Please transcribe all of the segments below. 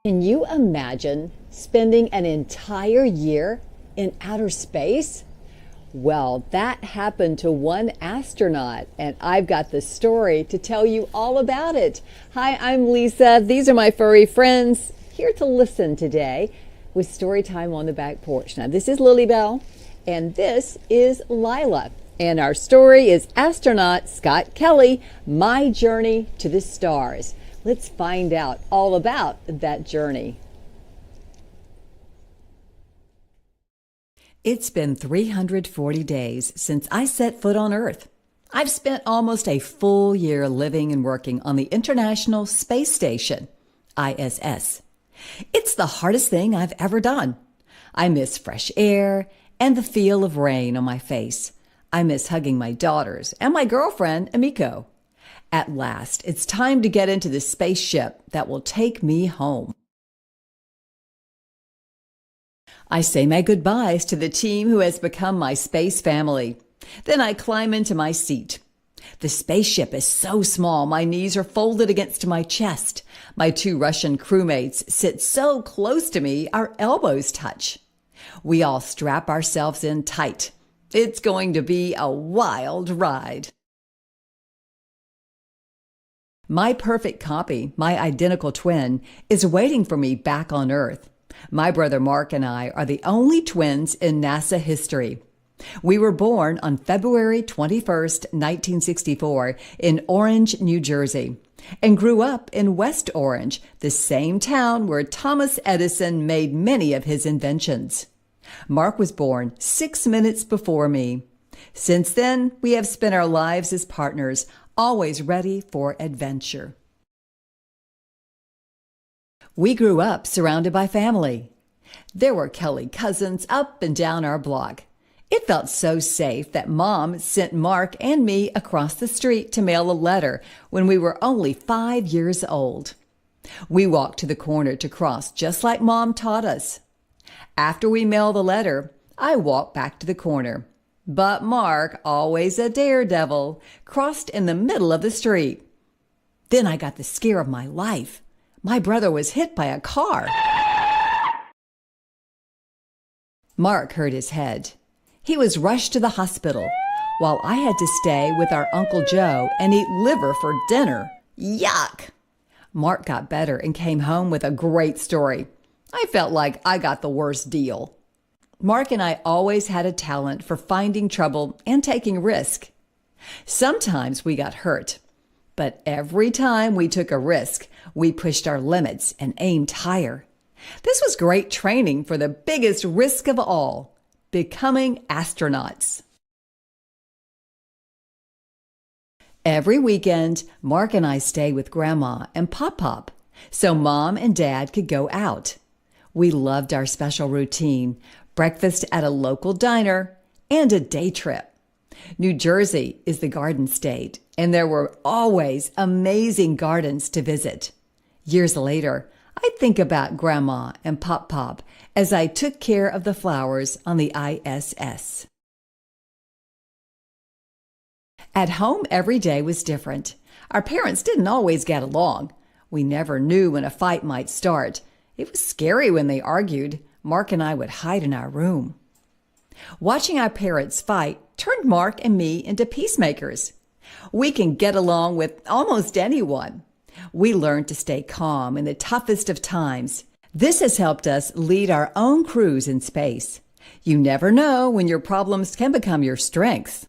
Can you imagine spending an entire year in outer space? Well, that happened to one astronaut, and I've got the story to tell you all about it. Hi, I'm Lisa. These are my furry friends here to listen today with story time on the back porch. Now, this is Lily Belle, and this is Lyla. And our story is Astronaut Scott Kelly, My Journey to the Stars. Let's find out all about that journey. It's been 340 days since I set foot on Earth. I've spent almost a full year living and working on the International Space Station, ISS. It's the hardest thing I've ever done. I miss fresh air and the feel of rain on my face. I miss hugging my daughters and my girlfriend, Amiko. At last, it's time to get into the spaceship that will take me home. I say my goodbyes to the team who has become my space family. Then I climb into my seat. The spaceship is so small, my knees are folded against my chest. My two Russian crewmates sit so close to me, our elbows touch. We all strap ourselves in tight. It's going to be a wild ride. My perfect copy, my identical twin, is waiting for me back on Earth. My brother Mark and I are the only twins in NASA history. We were born on February 21st, 1964, in Orange, New Jersey, and grew up in West Orange, the same town where Thomas Edison made many of his inventions. Mark was born 6 minutes before me. Since then, we have spent our lives as partners, always ready for adventure. We grew up surrounded by family. There were Kelly cousins up and down our block. It felt so safe that Mom sent Mark and me across the street to mail a letter when we were only 5 years old. We walked to the corner to cross just like Mom taught us. After we mailed the letter, I walked back to the corner. But Mark, always a daredevil, crossed in the middle of the street. Then I got the scare of my life. My brother was hit by a car. Mark hurt his head. He was rushed to the hospital, while I had to stay with our Uncle Joe and eat liver for dinner. Yuck! Mark got better and came home with a great story. I felt like I got the worst deal. Mark and I always had a talent for finding trouble and taking risk. Sometimes we got hurt, but every time we took a risk, we pushed our limits and aimed higher. This was great training for the biggest risk of all, becoming astronauts. Every weekend, Mark and I stayed with Grandma and Pop-Pop, so Mom and Dad could go out. We loved our special routine, breakfast at a local diner, and a day trip. New Jersey is the garden state, and there were always amazing gardens to visit. Years later, I think about Grandma and Pop-Pop as I took care of the flowers on the ISS. At home, every day was different. Our parents didn't always get along. We never knew when a fight might start. It was scary when they argued. Mark and I would hide in our room. Watching our parents fight turned Mark and me into peacemakers. We can get along with almost anyone. We learned to stay calm in the toughest of times. This has helped us lead our own crews in space. You never know when your problems can become your strengths.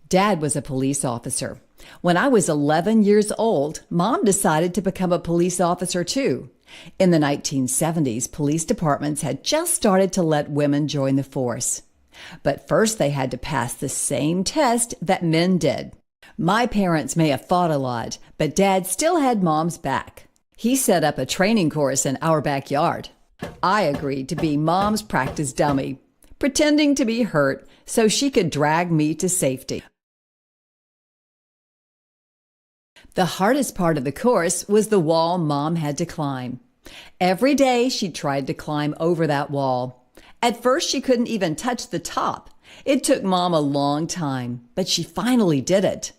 Dad was a police officer. When I was 11 years old, Mom decided to become a police officer too. In the 1970s, police departments had just started to let women join the force. But first they had to pass the same test that men did. My parents may have fought a lot, but Dad still had Mom's back. He set up a training course in our backyard. I agreed to be Mom's practice dummy, pretending to be hurt so she could drag me to safety. The hardest part of the course was the wall Mom had to climb. Every day she tried to climb over that wall. At first she couldn't even touch the top. It took Mom a long time, but she finally did it.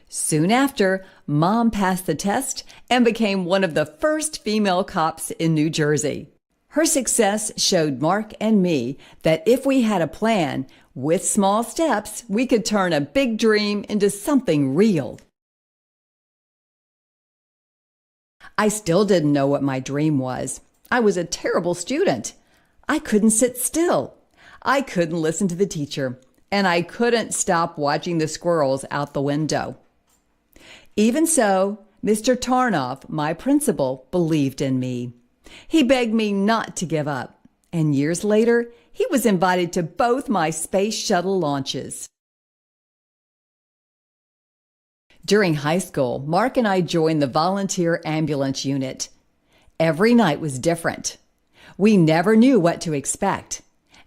Soon after, Mom passed the test and became one of the first female cops in New Jersey. Her success showed Mark and me that if we had a plan, with small steps, we could turn a big dream into something real. I still didn't know what my dream was. I was a terrible student. I couldn't sit still. I couldn't listen to the teacher, and I couldn't stop watching the squirrels out the window. Even so, Mr. Tarnoff, my principal, believed in me. He begged me not to give up, and years later, he was invited to both my space shuttle launches. During high school, Mark and I joined the volunteer ambulance unit. Every night was different. We never knew what to expect.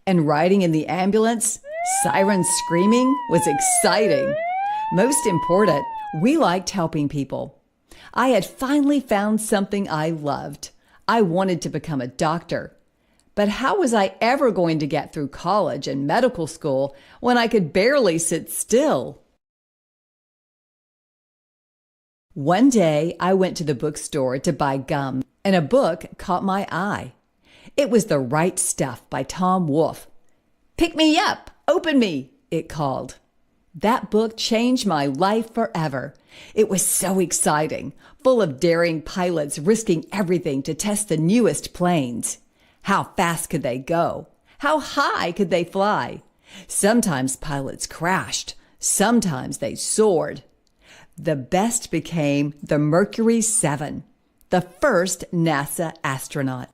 And riding in the ambulance, sirens screaming, was exciting. Most important, we liked helping people. I had finally found something I loved. I wanted to become a doctor. But how was I ever going to get through college and medical school when I could barely sit still? One day, I went to the bookstore to buy gum, and a book caught my eye. It was The Right Stuff by Tom Wolfe. "Pick me up! Open me!" it called. That book changed my life forever. It was so exciting, full of daring pilots risking everything to test the newest planes. How fast could they go? How high could they fly? Sometimes pilots crashed. Sometimes they soared. The best became the Mercury 7, the first NASA astronaut.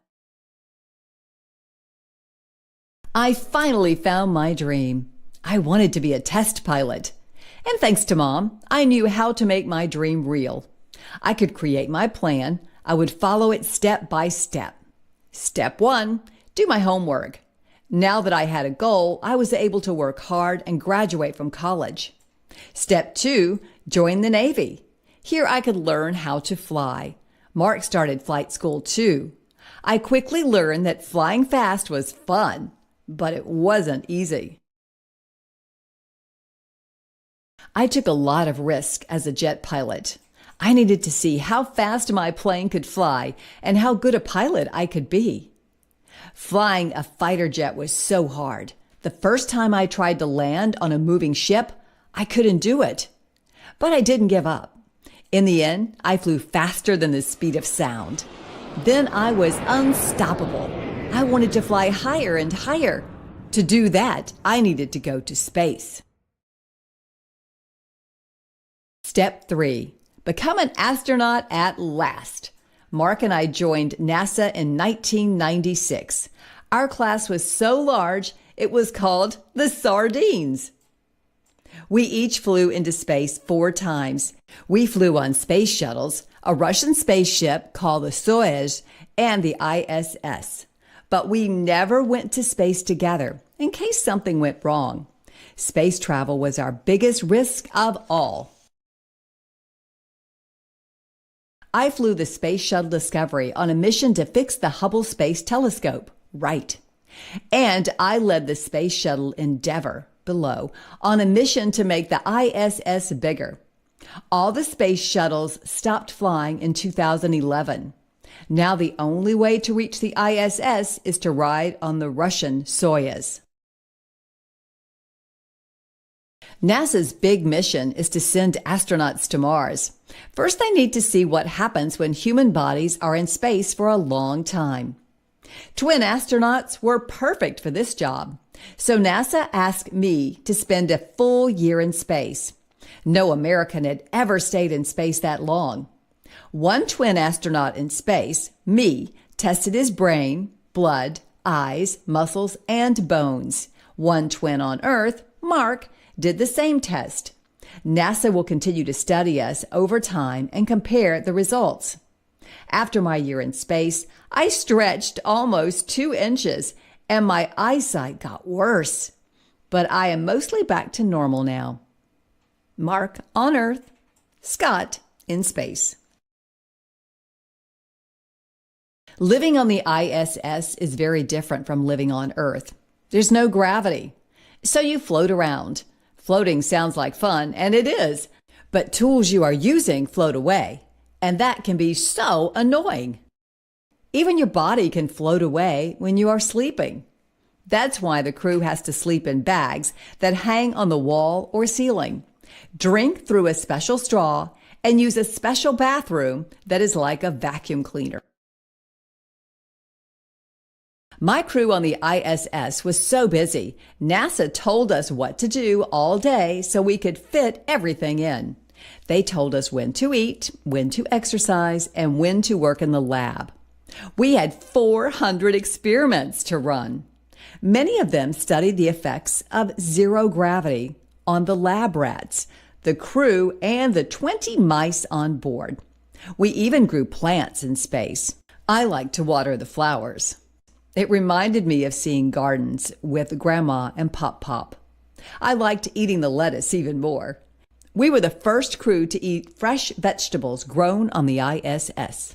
I finally found my dream. I wanted to be a test pilot. And thanks to Mom, I knew how to make my dream real. I could create my plan. I would follow it step by step. Step 1, do my homework. Now that I had a goal, I was able to work hard and graduate from college. Step 2, join the Navy. Here I could learn how to fly. Mark started flight school too. I quickly learned that flying fast was fun, but it wasn't easy. I took a lot of risk as a jet pilot. I needed to see how fast my plane could fly and how good a pilot I could be. Flying a fighter jet was so hard. The first time I tried to land on a moving ship, I couldn't do it. But I didn't give up. In the end, I flew faster than the speed of sound. Then I was unstoppable. I wanted to fly higher and higher. To do that, I needed to go to space. Step 3, become an astronaut at last. Mark and I joined NASA in 1996. Our class was so large, it was called the Sardines. We each flew into space 4 times. We flew on space shuttles, a Russian spaceship called the Soyuz, and the ISS. But we never went to space together in case something went wrong. Space travel was our biggest risk of all. I flew the Space Shuttle Discovery on a mission to fix the Hubble Space Telescope, right. And I led the Space Shuttle Endeavour, below, on a mission to make the ISS bigger. All the space shuttles stopped flying in 2011. Now the only way to reach the ISS is to ride on the Russian Soyuz. NASA's big mission is to send astronauts to Mars. First, they need to see what happens when human bodies are in space for a long time. Twin astronauts were perfect for this job. So NASA asked me to spend a full year in space. No American had ever stayed in space that long. One twin astronaut in space, me, tested his brain, blood, eyes, muscles, and bones. One twin on Earth, Mark, did the same test. NASA will continue to study us over time and compare the results. After my year in space, I stretched almost 2 inches and my eyesight got worse. But I am mostly back to normal now. Mark on Earth, Scott in space. Living on the ISS is very different from living on Earth. There's no gravity, so you float around. Floating sounds like fun, and it is, But tools you are using float away, and that can be so annoying. Even your body can float away when you are sleeping. That's why the crew has to sleep in bags that hang on the wall or ceiling, drink through a special straw, and use a special bathroom that is like a vacuum cleaner. My crew on the ISS was so busy, NASA told us what to do all day so we could fit everything in. They told us when to eat, when to exercise, and when to work in the lab. We had 400 experiments to run. Many of them studied the effects of zero gravity on the lab rats, the crew, and the 20 mice on board. We even grew plants in space. I like to water the flowers. It reminded me of seeing gardens with Grandma and Pop Pop. I liked eating the lettuce even more. We were the first crew to eat fresh vegetables grown on the ISS.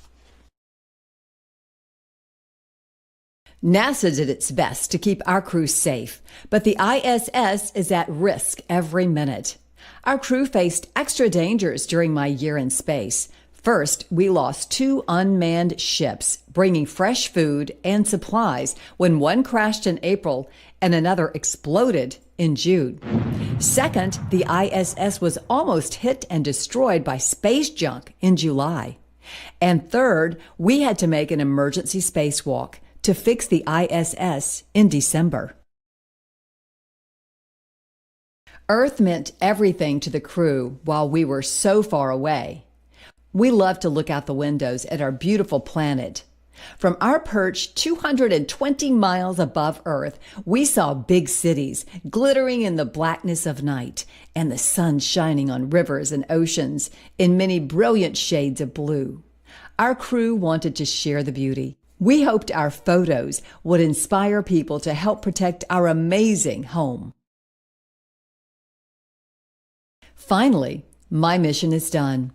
NASA did its best to keep our crew safe, but the ISS is at risk every minute. Our crew faced extra dangers during my year in space. First, we lost 2 unmanned ships bringing fresh food and supplies when one crashed in April and another exploded in June. Second, the ISS was almost hit and destroyed by space junk in July. And third, we had to make an emergency spacewalk to fix the ISS in December. Earth meant everything to the crew while we were so far away. We loved to look out the windows at our beautiful planet. From our perch 220 miles above Earth, we saw big cities glittering in the blackness of night and the sun shining on rivers and oceans in many brilliant shades of blue. Our crew wanted to share the beauty. We hoped our photos would inspire people to help protect our amazing home. Finally, my mission is done.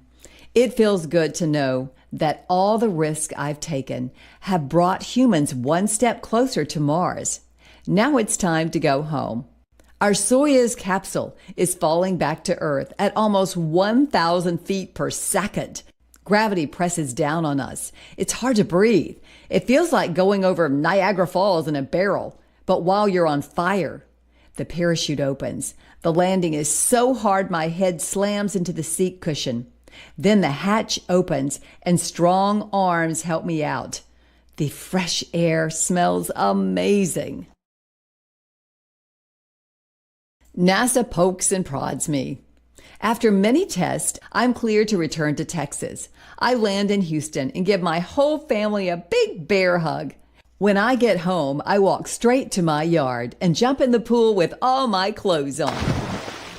It feels good to know that all the risks I've taken have brought humans one step closer to Mars. Now it's time to go home. Our Soyuz capsule is falling back to Earth at almost 1,000 feet per second. Gravity presses down on us. It's hard to breathe. It feels like going over Niagara Falls in a barrel, but while you're on fire. The parachute opens. The landing is so hard my head slams into the seat cushion. Then the hatch opens and strong arms help me out. The fresh air smells amazing. NASA pokes and prods me. After many tests, I'm cleared to return to Texas. I land in Houston and give my whole family a big bear hug. When I get home, I walk straight to my yard and jump in the pool with all my clothes on.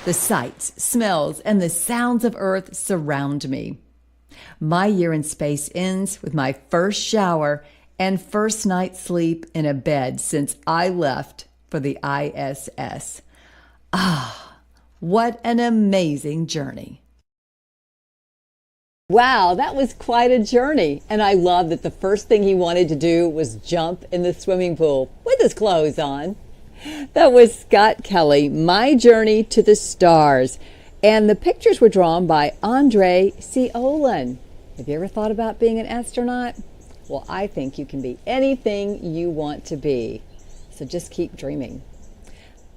The sights, smells, and the sounds of Earth surround me. My year in space ends with my first shower and first night's sleep in a bed since I left for the ISS. Ah, what an amazing journey. Wow, that was quite a journey. And I love that the first thing he wanted to do was jump in the swimming pool with his clothes on. That was Scott Kelly, My Journey to the Stars. And the pictures were drawn by Andre Ceolin. Have you ever thought about being an astronaut? Well, I think you can be anything you want to be. So just keep dreaming.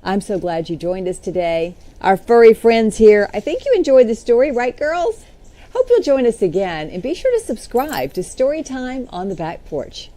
I'm so glad you joined us today. Our furry friends here, I think you enjoyed the story, right, girls? Hope you'll join us again, and be sure to subscribe to Storytime on the Back Porch.